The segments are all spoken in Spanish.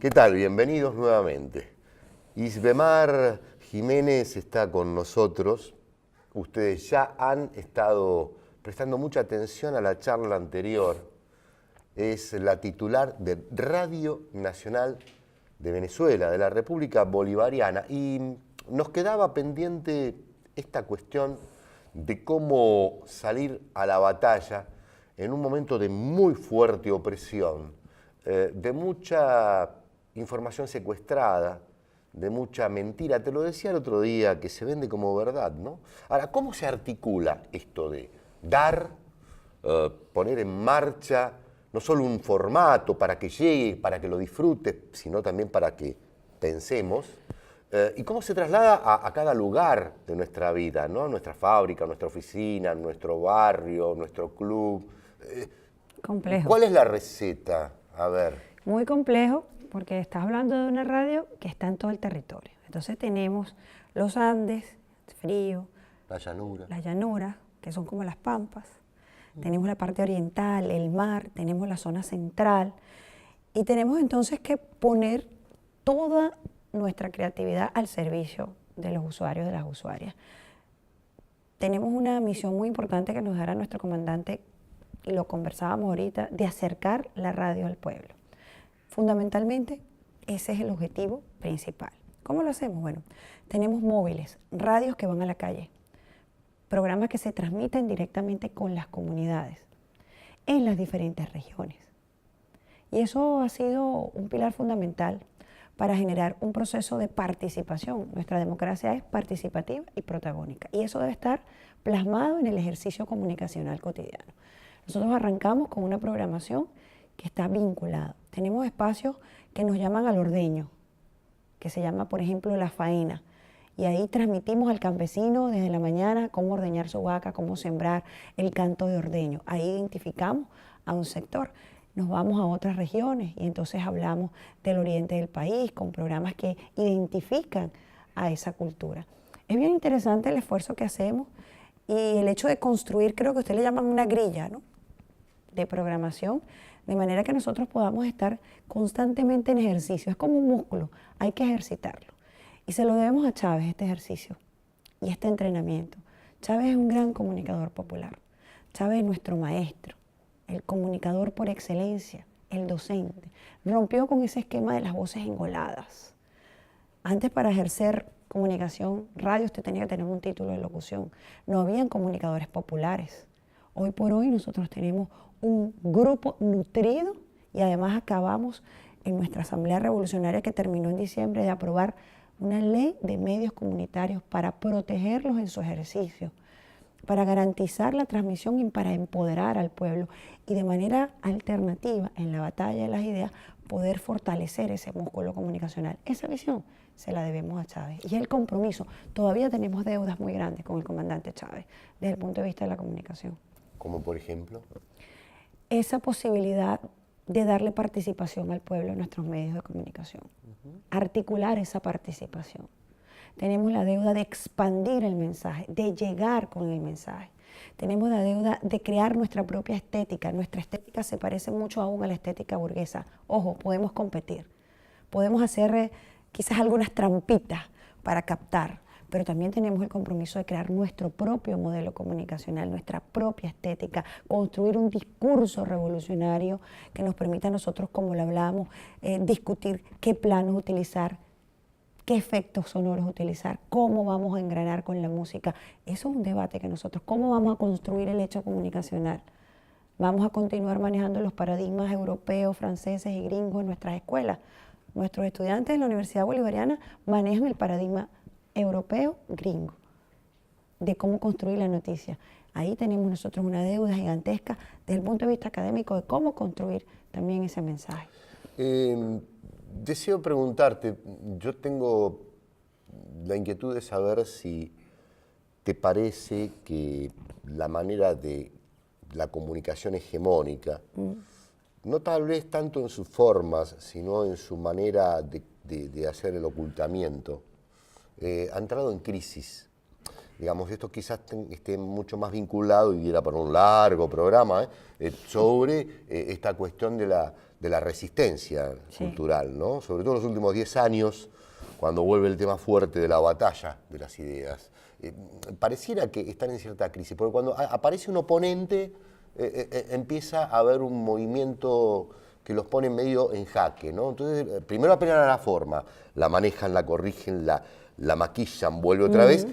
¿Qué tal? Bienvenidos nuevamente. Isbemar Jiménez está con nosotros. Ustedes ya han estado prestando mucha atención a la charla anterior. Es la titular de Radio Nacional de Venezuela, de la República Bolivariana. Y nos quedaba pendiente esta cuestión de cómo salir a la batalla en un momento de muy fuerte opresión, de mucha información secuestrada, de mucha mentira. Te lo decía el otro día, que se vende como verdad, ¿no? Ahora, ¿cómo se articula esto de dar, poner en marcha no solo un formato para que llegue, para que lo disfrute, sino también para que pensemos? ¿Y cómo se traslada a cada lugar de nuestra vida, ¿no? Nuestra fábrica, nuestra oficina, nuestro barrio, nuestro club? Complejo. ¿Cuál es la receta? A ver. Muy complejo, porque estás hablando de una radio que está en todo el territorio. Entonces tenemos los Andes, frío, La llanura, que son como las pampas. Tenemos la parte oriental, el mar, tenemos la zona central. Y tenemos entonces que poner toda nuestra creatividad al servicio de los usuarios, de las usuarias. Tenemos una misión muy importante que nos dará nuestro comandante, y lo conversábamos ahorita, de acercar la radio al pueblo. Fundamentalmente, ese es el objetivo principal. ¿Cómo lo hacemos? Bueno, tenemos móviles, radios que van a la calle, programas que se transmiten directamente con las comunidades en las diferentes regiones. Y eso ha sido un pilar fundamental para generar un proceso de participación. Nuestra democracia es participativa y protagónica, y eso debe estar plasmado en el ejercicio comunicacional cotidiano. Nosotros arrancamos con una programación que está vinculada. Tenemos espacios que nos llaman al ordeño, que se llama, por ejemplo, La Faena, y ahí transmitimos al campesino desde la mañana cómo ordeñar su vaca, cómo sembrar, el canto de ordeño. Ahí identificamos a un sector. Nos vamos a otras regiones y entonces hablamos del oriente del país con programas que identifican a esa cultura. Es bien interesante el esfuerzo que hacemos y el hecho de construir, creo que ustedes le llaman una grilla, ¿no?, de programación, de manera que nosotros podamos estar constantemente en ejercicio. Es como un músculo, hay que ejercitarlo. Y se lo debemos a Chávez, este ejercicio y este entrenamiento. Chávez es un gran comunicador popular. Chávez es nuestro maestro, el comunicador por excelencia, el docente. Rompió con ese esquema de las voces engoladas. Antes, para ejercer comunicación, radio, usted tenía que tener un título de locución. No habían comunicadores populares. Hoy por hoy nosotros tenemos un grupo nutrido y además acabamos en nuestra Asamblea Revolucionaria, que terminó en diciembre, de aprobar una ley de medios comunitarios para protegerlos en su ejercicio, para garantizar la transmisión y para empoderar al pueblo y de manera alternativa en la batalla de las ideas poder fortalecer ese músculo comunicacional. Esa visión se la debemos a Chávez y el compromiso. Todavía tenemos deudas muy grandes con el comandante Chávez desde el punto de vista de la comunicación. ¿Como por ejemplo? Esa posibilidad de darle participación al pueblo en nuestros medios de comunicación, articular esa participación. Tenemos la deuda de expandir el mensaje, de llegar con el mensaje. Tenemos la deuda de crear nuestra propia estética. Nuestra estética se parece mucho aún a la estética burguesa. Ojo, podemos competir, podemos hacer quizás algunas trampitas para captar, pero también tenemos el compromiso de crear nuestro propio modelo comunicacional, nuestra propia estética, construir un discurso revolucionario que nos permita a nosotros, como lo hablábamos, discutir qué planos utilizar, qué efectos sonoros utilizar, cómo vamos a engranar con la música. Eso es un debate que nosotros, ¿cómo vamos a construir el hecho comunicacional? ¿Vamos a continuar manejando los paradigmas europeos, franceses y gringos en nuestras escuelas? Nuestros estudiantes en la Universidad Bolivariana manejan el paradigma europeo gringo de cómo construir la noticia. Ahí tenemos nosotros una deuda gigantesca desde el punto de vista académico de cómo construir también ese mensaje. Deseo preguntarte, yo tengo la inquietud de saber si te parece que la manera de la comunicación hegemónica, no tal vez tanto en sus formas, sino en su manera de hacer el ocultamiento, ha entrado en crisis. digamos, esto quizás esté mucho más vinculado, y era para un largo programa, sobre esta cuestión de la resistencia cultural, ¿no? Sobre todo en los últimos 10 años, cuando vuelve el tema fuerte de la batalla de las ideas. Pareciera que están en cierta crisis, porque cuando aparece un oponente, empieza a haber un movimiento que los pone medio en jaque, ¿no? Entonces, primero apelan a la forma, la manejan, la corrigen, la maquillan, vuelve otra vez,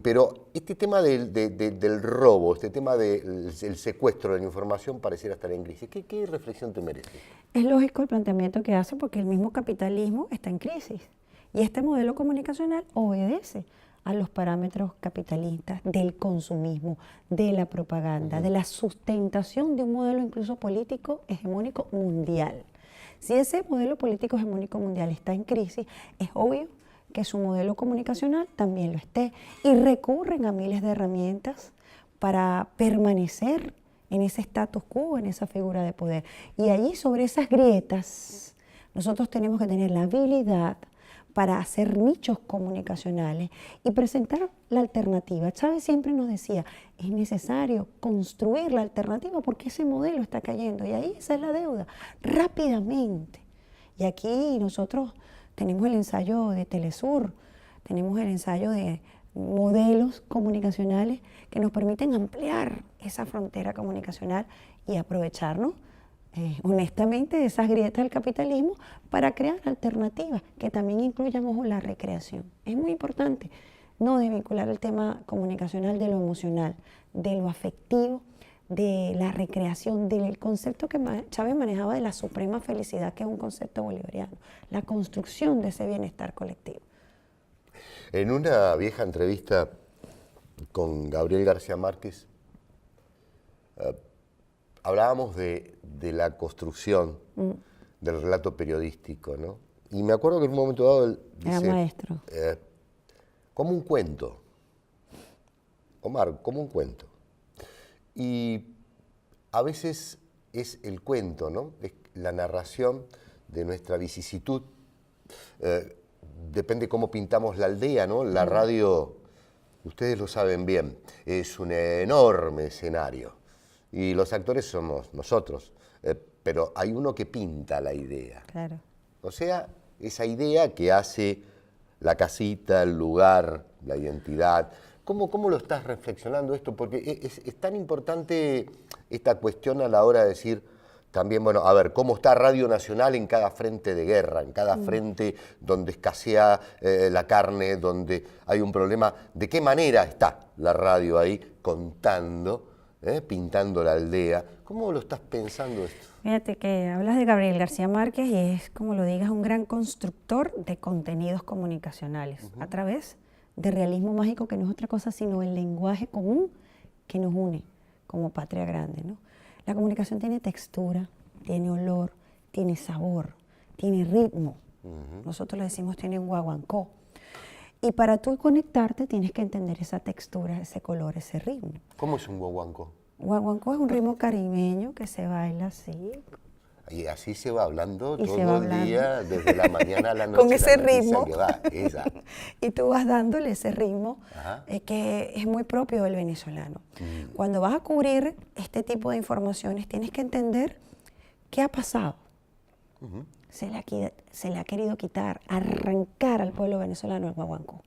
pero este tema del robo, este tema del secuestro de la información pareciera estar en crisis. ¿Qué reflexión te merece? Es lógico el planteamiento que hace porque el mismo capitalismo está en crisis y este modelo comunicacional obedece a los parámetros capitalistas del consumismo, de la propaganda, de la sustentación de un modelo incluso político hegemónico mundial. Si ese modelo político hegemónico mundial está en crisis, es obvio que su modelo comunicacional también lo esté y recurren a miles de herramientas para permanecer en ese status quo, en esa figura de poder. Y allí, sobre esas grietas, nosotros tenemos que tener la habilidad para hacer nichos comunicacionales y presentar la alternativa. Chávez siempre nos decía, es necesario construir la alternativa porque ese modelo está cayendo y ahí esa es la deuda, rápidamente. Y aquí nosotros tenemos el ensayo de Telesur, tenemos el ensayo de modelos comunicacionales que nos permiten ampliar esa frontera comunicacional y aprovecharnos honestamente de esas grietas del capitalismo para crear alternativas que también incluyan, ojo, la recreación. Es muy importante no desvincular el tema comunicacional de lo emocional, de lo afectivo, de la recreación, del concepto que Chávez manejaba de la suprema felicidad, que es un concepto bolivariano, la construcción de ese bienestar colectivo. En una vieja entrevista con Gabriel García Márquez, hablábamos de la construcción del relato periodístico, ¿no? Y me acuerdo que en un momento dado él dice, era maestro. Como un cuento. Omar, como un cuento. Y a veces es el cuento, ¿no? Es la narración de nuestra vicisitud. Depende cómo pintamos la aldea, ¿no? La radio, ustedes lo saben bien, es un enorme escenario. Y los actores somos nosotros, pero hay uno que pinta la idea. Claro. O sea, esa idea que hace la casita, el lugar, la identidad. ¿Cómo lo estás reflexionando esto? Porque es tan importante esta cuestión a la hora de decir también, bueno, a ver, cómo está Radio Nacional en cada frente de guerra, en cada frente donde escasea la carne, donde hay un problema. ¿De qué manera está la radio ahí contando? Pintando la aldea. ¿Cómo lo estás pensando esto? Fíjate que hablas de Gabriel García Márquez y es, como lo digas, un gran constructor de contenidos comunicacionales a través de realismo mágico, que no es otra cosa sino el lenguaje común que nos une como patria grande, ¿no? La comunicación tiene textura, tiene olor, tiene sabor, tiene ritmo. Nosotros le decimos tiene un guaguancó. Y para tú conectarte tienes que entender esa textura, ese color, ese ritmo. ¿Cómo es un guaguancó? Guaguancó es un ritmo caribeño que se baila así. Y así se va hablando Y todo el día, desde la mañana a la noche. Con ese ritmo. Que va, esa. Y tú vas dándole ese ritmo que es muy propio del venezolano. Cuando vas a cubrir este tipo de informaciones tienes que entender qué ha pasado. Se le ha querido quitar, arrancar al pueblo venezolano el guaguancó,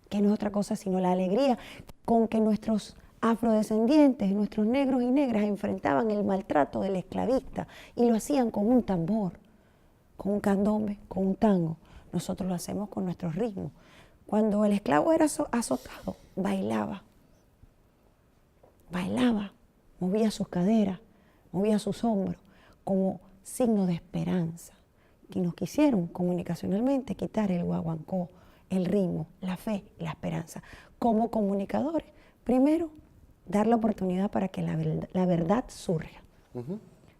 que no es otra cosa sino la alegría con que nuestros afrodescendientes, nuestros negros y negras enfrentaban el maltrato del esclavista y lo hacían con un tambor, con un candombe, con un tango. Nosotros lo hacemos con nuestros ritmos. Cuando el esclavo era azotado, bailaba, movía sus caderas, movía sus hombros como signo de esperanza, que nos quisieron comunicacionalmente quitar el guaguancó, el ritmo, la fe y la esperanza. Como comunicadores, primero, dar la oportunidad para que la verdad surja.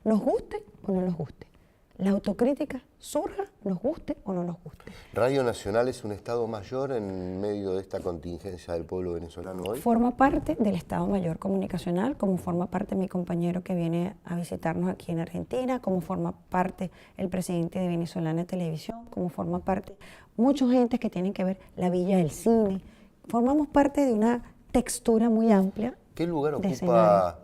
Nos guste o no nos guste. La autocrítica surja, nos guste o no nos guste. ¿Radio Nacional es un Estado Mayor en medio de esta contingencia del pueblo venezolano hoy? Forma parte del Estado Mayor Comunicacional, como forma parte mi compañero que viene a visitarnos aquí en Argentina, como forma parte el presidente de Venezolana Televisión, como forma parte muchos entes que tienen que ver la Villa del Cine, formamos parte de una textura muy amplia. ¿Qué lugar de ocupa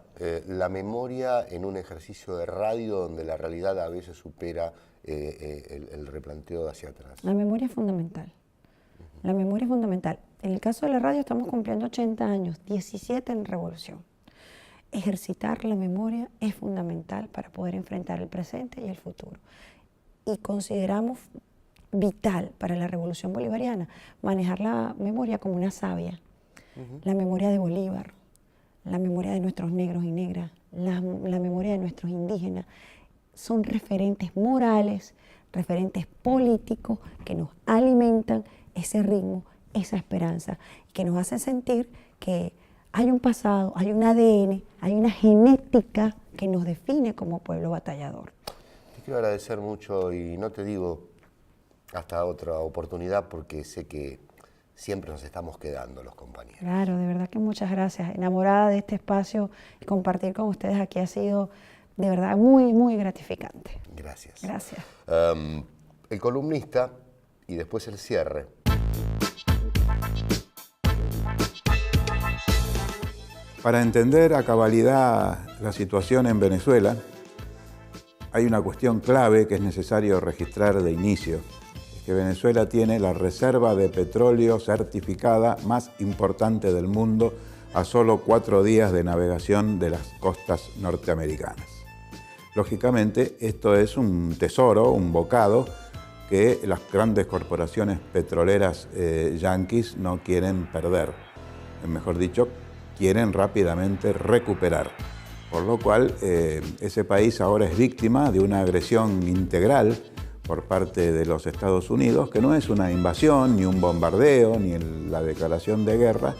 la memoria en un ejercicio de radio donde la realidad a veces supera el replanteo de hacia atrás? La memoria es fundamental. La memoria es fundamental. En el caso de la radio estamos cumpliendo 80 años, 17 en revolución. Ejercitar la memoria es fundamental para poder enfrentar el presente y el futuro. Y consideramos vital para la revolución bolivariana manejar la memoria como una savia. La memoria de Bolívar, la memoria de nuestros negros y negras, la memoria de nuestros indígenas, son referentes morales, referentes políticos que nos alimentan ese ritmo, esa esperanza, que nos hace sentir que hay un pasado, hay un ADN, hay una genética que nos define como pueblo batallador. Te quiero agradecer mucho y no te digo hasta otra oportunidad porque sé que siempre nos estamos quedando los compañeros. Claro, de verdad que muchas gracias. Enamorada de este espacio y compartir con ustedes aquí ha sido de verdad muy, muy gratificante. Gracias. Gracias. El columnista y después el cierre. Para entender a cabalidad la situación en Venezuela, hay una cuestión clave que es necesario registrar de inicio. Es que Venezuela tiene la reserva de petróleo certificada más importante del mundo a solo 4 días de navegación de las costas norteamericanas. Lógicamente, esto es un tesoro, un bocado, que las grandes corporaciones petroleras yanquis no quieren perder. Mejor dicho, quieren rápidamente recuperar. Por lo cual, ese país ahora es víctima de una agresión integral por parte de los Estados Unidos, que no es una invasión, ni un bombardeo, ni la declaración de guerra,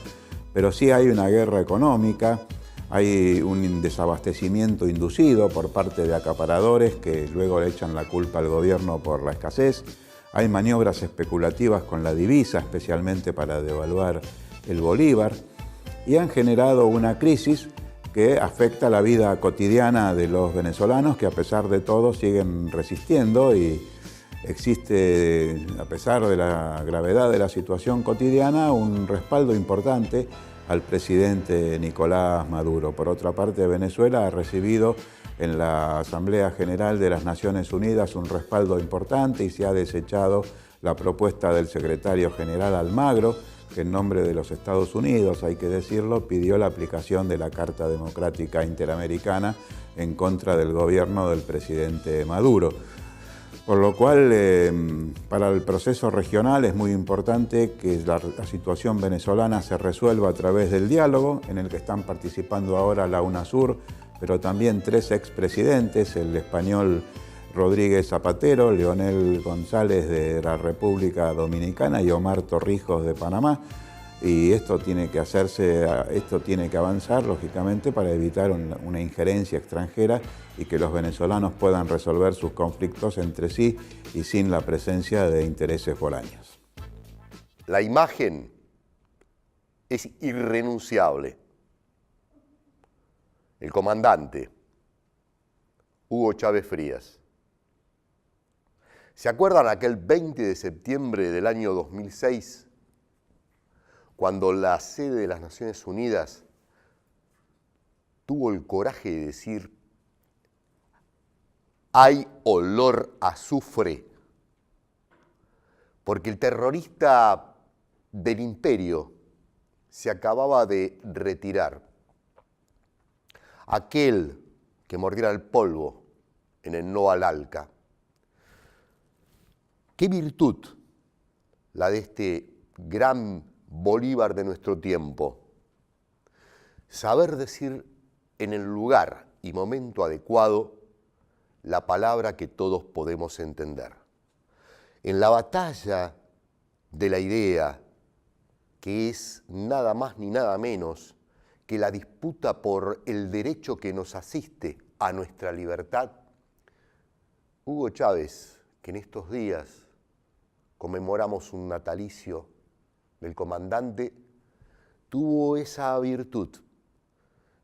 pero sí hay una guerra económica, hay un desabastecimiento inducido por parte de acaparadores que luego le echan la culpa al gobierno por la escasez, hay maniobras especulativas con la divisa, especialmente para devaluar el bolívar, y han generado una crisis que afecta la vida cotidiana de los venezolanos, que a pesar de todo siguen resistiendo y existe, a pesar de la gravedad de la situación cotidiana, un respaldo importante al presidente Nicolás Maduro. Por otra parte, Venezuela ha recibido en la Asamblea General de las Naciones Unidas un respaldo importante y se ha desechado la propuesta del secretario general Almagro, que en nombre de los Estados Unidos, hay que decirlo, pidió la aplicación de la Carta Democrática Interamericana en contra del gobierno del presidente Maduro. Por lo cual, para el proceso regional es muy importante que la situación venezolana se resuelva a través del diálogo, en el que están participando ahora la UNASUR, pero también 3 expresidentes, el español Rodríguez Zapatero, Leonel González de la República Dominicana y Omar Torrijos de Panamá. Y esto tiene que avanzar, lógicamente, para evitar una injerencia extranjera y que los venezolanos puedan resolver sus conflictos entre sí y sin la presencia de intereses foráneos. La imagen es irrenunciable. El comandante Hugo Chávez Frías. ¿Se acuerdan aquel 20 de septiembre del año 2006? Cuando la sede de las Naciones Unidas tuvo el coraje de decir: hay olor a azufre, porque el terrorista del imperio se acababa de retirar. Aquel que mordiera el polvo en el no al ALCA. ¿Qué virtud la de este gran Bolívar de nuestro tiempo? Saber decir en el lugar y momento adecuado la palabra que todos podemos entender. En la batalla de la idea, que es nada más ni nada menos que la disputa por el derecho que nos asiste a nuestra libertad, Hugo Chávez, que en estos días conmemoramos un natalicio del comandante, tuvo esa virtud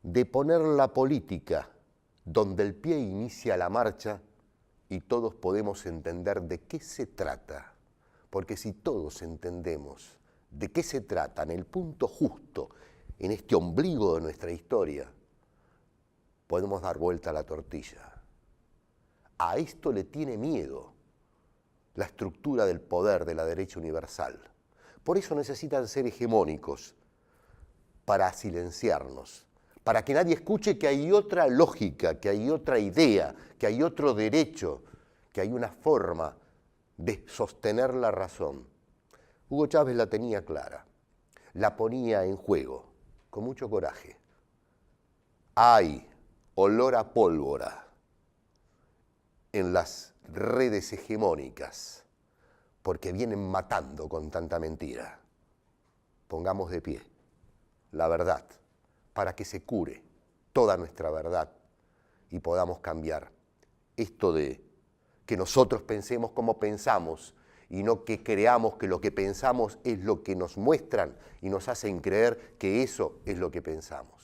de poner la política donde el pie inicia la marcha y todos podemos entender de qué se trata. Porque si todos entendemos de qué se trata, en el punto justo, en este ombligo de nuestra historia, podemos dar vuelta a la tortilla. A esto le tiene miedo la estructura del poder de la derecha universal. Por eso necesitan ser hegemónicos, para silenciarnos, para que nadie escuche que hay otra lógica, que hay otra idea, que hay otro derecho, que hay una forma de sostener la razón. Hugo Chávez la tenía clara, la ponía en juego, con mucho coraje. Hay olor a pólvora en las redes hegemónicas, porque vienen matando con tanta mentira. Pongamos de pie la verdad, para que se cure toda nuestra verdad y podamos cambiar esto de que nosotros pensemos como pensamos y no que creamos que lo que pensamos es lo que nos muestran y nos hacen creer que eso es lo que pensamos.